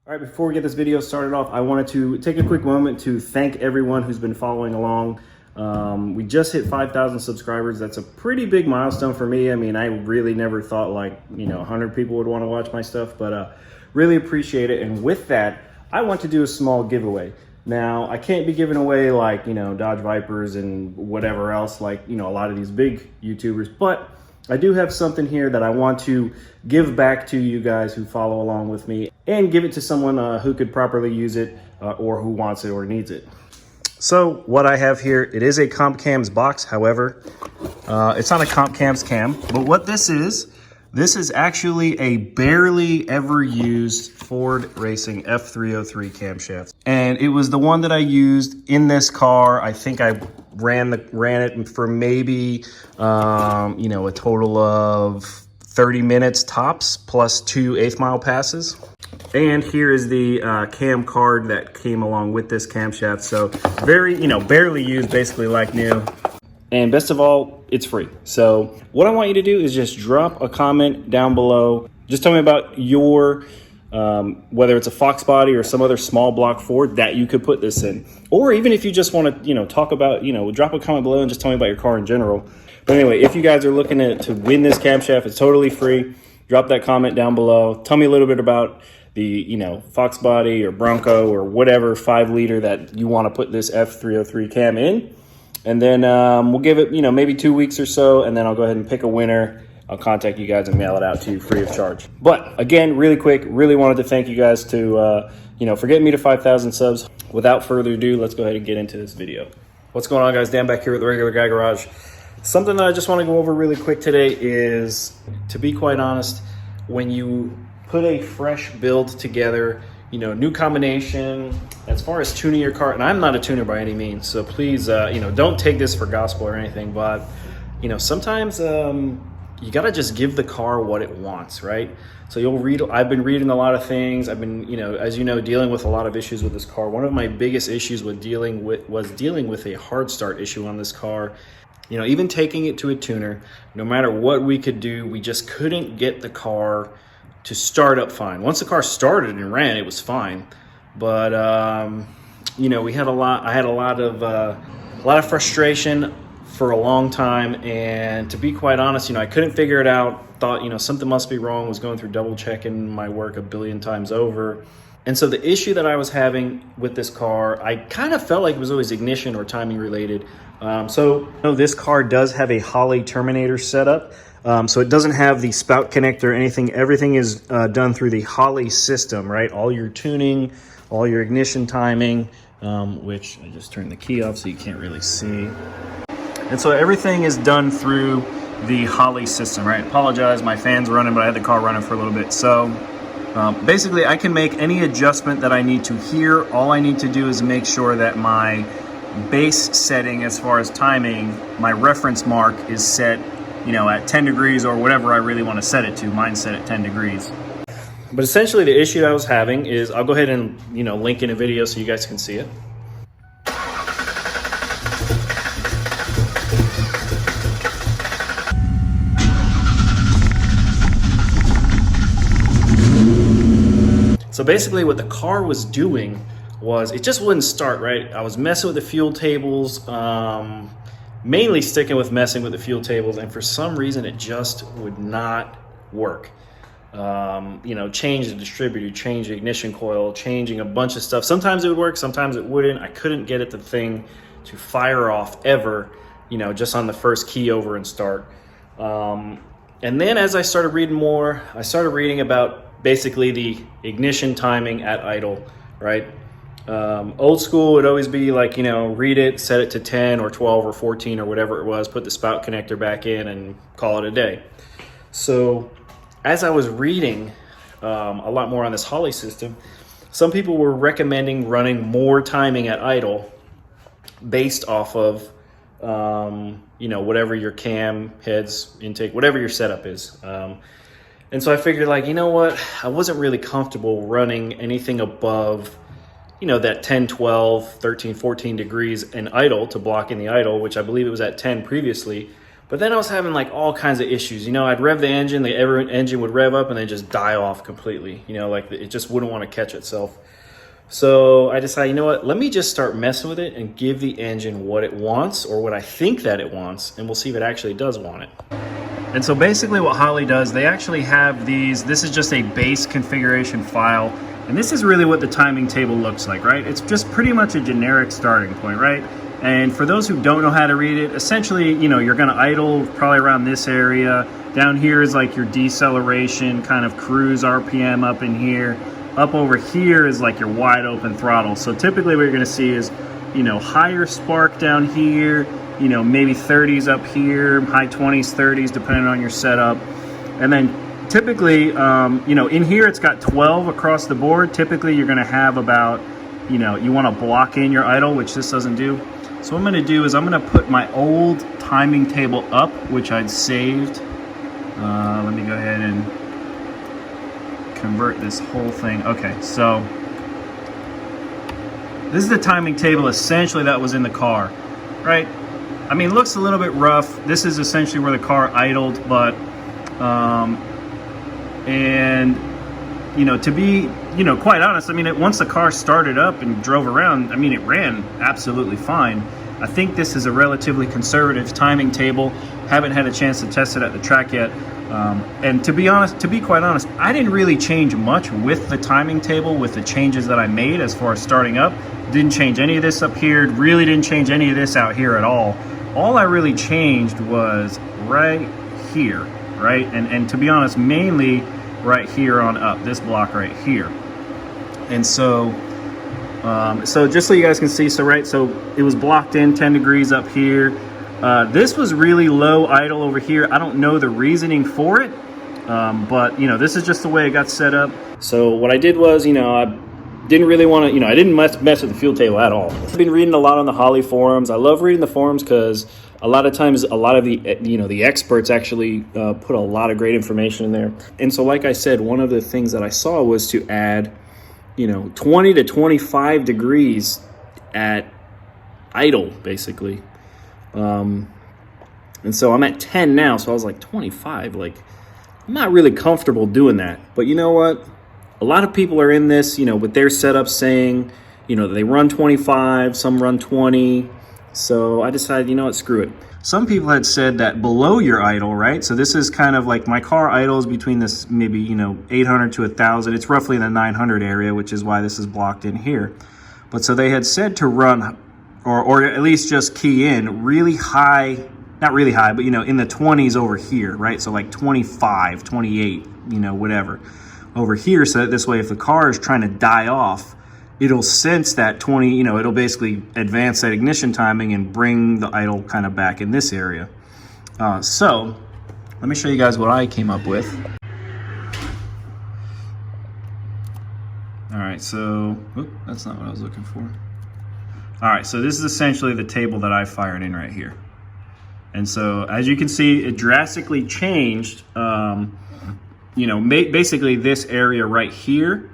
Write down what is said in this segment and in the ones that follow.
All right, before we get this video started off, I wanted to take a quick moment to thank everyone who's been following along. We just hit 5,000 subscribers. That's a pretty big milestone for me. I mean, I really never thought 100 people would want to watch my stuff, but really appreciate it. And with that, I want to do a small giveaway. Now, I can't be giving away Dodge Vipers and whatever else a lot of these big YouTubers, but I do have something here that I want to give back to you guys who follow along with me and give it to someone who could properly use it or who wants it or needs it. So what I have here, it is a Comp Cams box. However, it's not a Comp Cams cam, but what this is actually a barely ever used Ford Racing F303 camshaft. And it was the one that I used in this car. I think I ran it for maybe, a total of 30 minutes tops plus 2 eighth mile passes. And here is the cam card that came along with this camshaft. So very, barely used, basically like new. And best of all, it's free. So what I want you to do is just drop a comment down below. Just tell me about your, whether it's a Foxbody or some other small block Ford that you could put this in. Or even if you just want to, talk about, drop a comment below and just tell me about your car in general. But anyway, if you guys are looking to win this camshaft, it's totally free. Drop that comment down below. Tell me a little bit about the, Foxbody or Bronco or whatever 5-liter that you want to put this F303 cam in. And then we'll give it, maybe 2 weeks or so, and then I'll go ahead and pick a winner. I'll contact you guys and mail it out to you free of charge. But again, really quick, really wanted to thank you guys to, for getting me to 5,000 subs. Without further ado, let's go ahead and get into this video. What's going on, guys? Dan back here with the Regular Guy Garage. Something that I just want to go over really quick today is, to be quite honest, when you put a fresh build together, new combination, as far as tuning your car, and I'm not a tuner by any means, so please, don't take this for gospel or anything, but, sometimes you got to just give the car what it wants, right? So I've been reading a lot of things. I've been, as you know, dealing with a lot of issues with this car. One of my biggest issues was dealing with a hard start issue on this car. Even taking it to a tuner, no matter what we could do, we just couldn't get the car to start up fine. Once the car started and ran, it was fine. But we had I had a lot of frustration for a long time, and to be quite honest, I couldn't figure it out. Thought, something must be wrong. Was going through double checking my work a billion times over. And so the issue that I was having with this car, I kind of felt like it was always ignition or timing related. This car does have a Holley Terminator setup. So it doesn't have the spout connector or anything. Everything is done through the Holley system, right? All your tuning, all your ignition timing, which I just turned the key off so you can't really see. And so everything is done through the Holley system, right? Apologize, my fan's running, but I had the car running for a little bit. So basically I can make any adjustment that I need to here. All I need to do is make sure that my base setting as far as timing, my reference mark is set, at 10 degrees or whatever I really want to set it to. Mine's set at 10 degrees. But essentially the issue I was having is, I'll go ahead and, link in a video so you guys can see it. So basically what the car was doing was it just wouldn't start, right? I was messing with the fuel tables, mainly sticking with messing with the fuel tables, and for some reason it just would not work. Change the distributor, change the ignition coil, changing a bunch of stuff. Sometimes it would work, sometimes it wouldn't. I couldn't get the thing to fire off ever, just on the first key over and start. And then as I started reading more, I started reading about basically the ignition timing at idle, right? Old school would always be read it, set it to 10 or 12 or 14 or whatever it was, put the spout connector back in and call it a day. So as I was reading a lot more on this Holley system, some people were recommending running more timing at idle based off of, whatever your cam, heads, intake, whatever your setup is. And so I figured I wasn't really comfortable running anything above, that 10, 12, 13, 14 degrees in idle to block in the idle, which I believe it was at 10 previously. But then I was having like all kinds of issues. You know, I'd rev the engine, the engine would rev up and then just die off completely. You know, like it just wouldn't want to catch itself. So I decided, you know what, let me just start messing with it and give the engine what it wants, or what I think that it wants, and we'll see if it actually does want it. And so basically what Holley does, they actually have these, this is just a base configuration file, and this is really what the timing table looks like, right? It's just pretty much a generic starting point, right? And for those who don't know how to read it, essentially, you know, you're gonna idle probably around this area. Down here is like your deceleration, kind of cruise RPM up in here. Up over here is like your wide open throttle. So typically what you're gonna see is, you know, higher spark down here, you know, maybe 30s up here, high 20s, 30s, depending on your setup. And then typically, you know, in here it's got 12 across the board. Typically you're gonna have about, you know, you wanna block in your idle, which this doesn't do. So what I'm gonna do is I'm gonna put my old timing table up, which I'd saved. Let me go ahead and convert this whole thing. Okay, so this is the timing table essentially that was in the car, right? I mean, it looks a little bit rough. This is essentially where the car idled, but and you know, to be, you know, quite honest, I mean, once the car started up and drove around, I mean, it ran absolutely fine. I think this is a relatively conservative timing table. Haven't had a chance to test it at the track yet. And to be quite honest, I didn't really change much with the timing table, with the changes that I made as far as starting up. Didn't change any of this up here, really didn't change any of this out here at all. All I really changed was right here, right? And to be honest, mainly right here on up, this block right here. And so, so just so you guys can see, so it was blocked in 10 degrees up here. This was really low idle over here. I don't know the reasoning for it, but you know, this is just the way it got set up. So what I did was, you know, I didn't really want to, you know, I didn't mess with the fuel table at all. I've been reading a lot on the Holley forums. I love reading the forums because a lot of times, a lot of the, you know, the experts actually put a lot of great information in there. And so, like I said, one of the things that I saw was to add, you know, 20 to 25 degrees at idle, basically. And so I'm at 10 now, so I was like 25, like I'm not really comfortable doing that. But you know what? A lot of people are in this, you know, with their setup saying, you know, they run 25, some run 20. So I decided, you know what, screw it. Some people had said that below your idle, right? So this is kind of like my car idles between this maybe, you know, 800 to 1,000. It's roughly in the 900 area, which is why this is blocked in here. But so they had said to run, or at least just key in really high, not really high, but, you know, in the 20s over here, right? So like 25, 28, you know, whatever over here. So that this way, if the car is trying to die off, it'll sense that 20, you know, it'll basically advance that ignition timing and bring the idle kind of back in this area. So let me show you guys what I came up with. All right, so, that's not what I was looking for. All right, so this is essentially the table that I fired in right here. And so as you can see, it drastically changed, you know, basically this area right here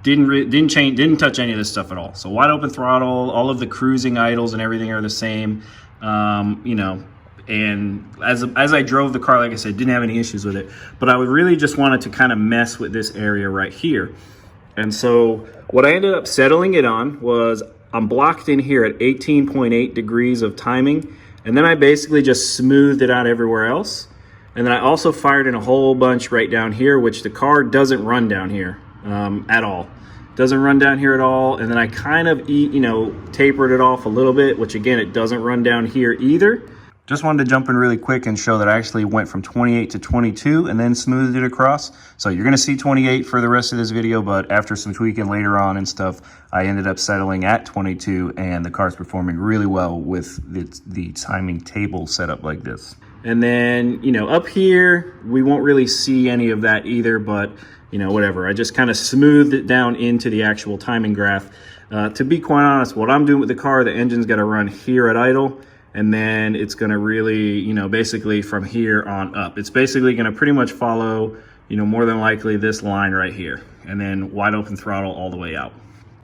didn't touch any of this stuff at all. So wide open throttle, all of the cruising idles and everything are the same. You know, and as I drove the car, like I said, didn't have any issues with it. But I would really just wanted to kind of mess with this area right here. And so what I ended up settling it on was I'm blocked in here at 18.8 degrees of timing. And then I basically just smoothed it out everywhere else. And then I also fired in a whole bunch right down here, which the car doesn't run down here at all. Doesn't run down here at all. And then I kind of, you know, tapered it off a little bit, which again, it doesn't run down here either. Just wanted to jump in really quick and show that I actually went from 28 to 22 and then smoothed it across. So you're gonna see 28 for the rest of this video, but after some tweaking later on and stuff, I ended up settling at 22 and the car's performing really well with the timing table set up like this. And then, you know, up here, we won't really see any of that either, but you know, whatever. I just kind of smoothed it down into the actual timing graph. To be quite honest, what I'm doing with the car, the engine's got to run here at idle, and then it's going to really, you know, basically from here on up. It's basically going to pretty much follow, you know, more than likely this line right here, and then wide open throttle all the way out.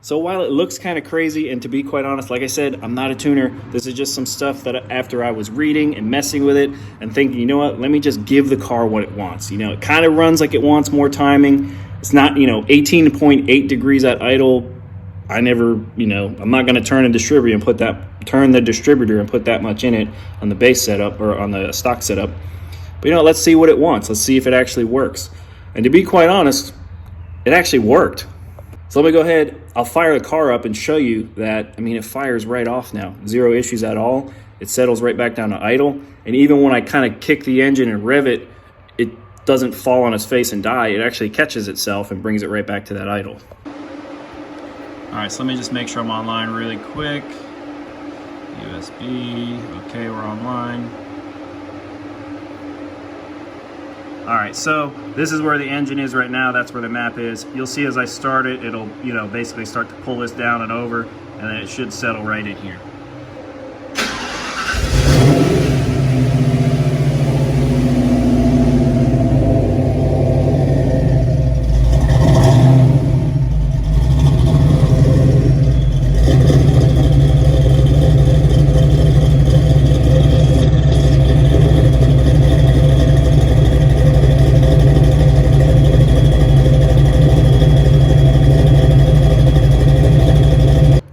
So while it looks kind of crazy, and to be quite honest, like I said, I'm not a tuner. This is just some stuff that after I was reading and messing with it and thinking, you know what, let me just give the car what it wants. You know, it kind of runs like it wants more timing. It's not, you know, 18.8 degrees at idle. I never, you know, I'm not going to turn the distributor and put that much in it on the base setup or on the stock setup. But, you know, let's see what it wants. Let's see if it actually works. And to be quite honest, it actually worked. So let me go ahead, I'll fire the car up and show you that, I mean, it fires right off now. Zero issues at all. It settles right back down to idle. And even when I kind of kick the engine and rev it, it doesn't fall on its face and die. It actually catches itself and brings it right back to that idle. All right, so let me just make sure I'm online really quick. USB, okay, we're online. All right, so this is where the engine is right now. That's where the map is. You'll see as I start it, it'll, you know, basically start to pull this down and over, and then it should settle right in here.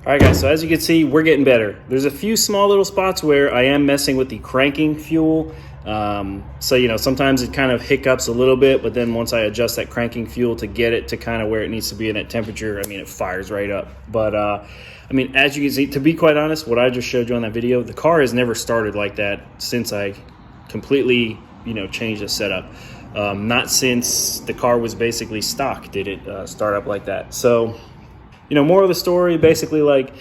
All right, guys, so as you can see, we're getting better. There's a few small little spots where I am messing with the cranking fuel. So, you know, sometimes it kind of hiccups a little bit, but then once I adjust that cranking fuel to get it to kind of where it needs to be in that temperature, I mean, it fires right up. But, I mean, as you can see, to be quite honest, what I just showed you on that video, the car has never started like that since I completely, you know, changed the setup. Not since the car was basically stock did it start up like that. So, you know, more of the story, basically, like,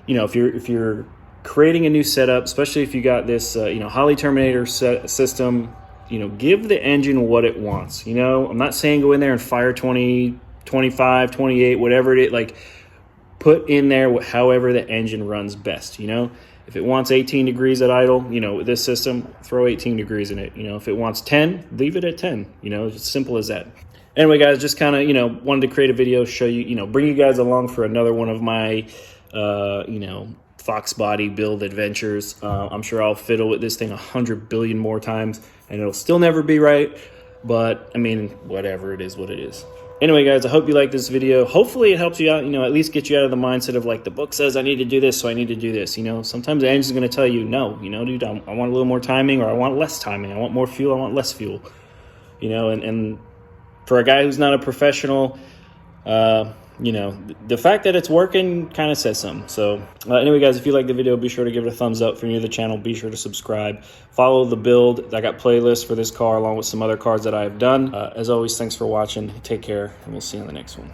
you know, if you're creating a new setup, especially if you got this, you know, Holley Terminator system, you know, give the engine what it wants. You know, I'm not saying go in there and fire 20, 25, 28, whatever it is. Like, put in there however the engine runs best. You know, if it wants 18 degrees at idle, you know, with this system, throw 18 degrees in it. You know, if it wants 10, leave it at 10. You know, it's as simple as that. Anyway, guys, just kind of, you know, wanted to create a video, show you, you know, bring you guys along for another one of my, you know, Foxbody build adventures. I'm sure I'll fiddle with this thing 100 billion more times, and it'll still never be right. But, I mean, whatever, it is what it is. Anyway, guys, I hope you like this video. Hopefully it helps you out, you know, at least get you out of the mindset of, like, the book says I need to do this, so I need to do this. You know, sometimes the engine's going to tell you, no, you know, dude, I want a little more timing, or I want less timing. I want more fuel, I want less fuel. You know, and for a guy who's not a professional, you know, the fact that it's working kind of says something. So anyway, guys, if you like the video, be sure to give it a thumbs up. If you're new to the channel, be sure to subscribe. Follow the build. I got playlists for this car along with some other cars that I've done. As always, thanks for watching. Take care, and we'll see you on the next one.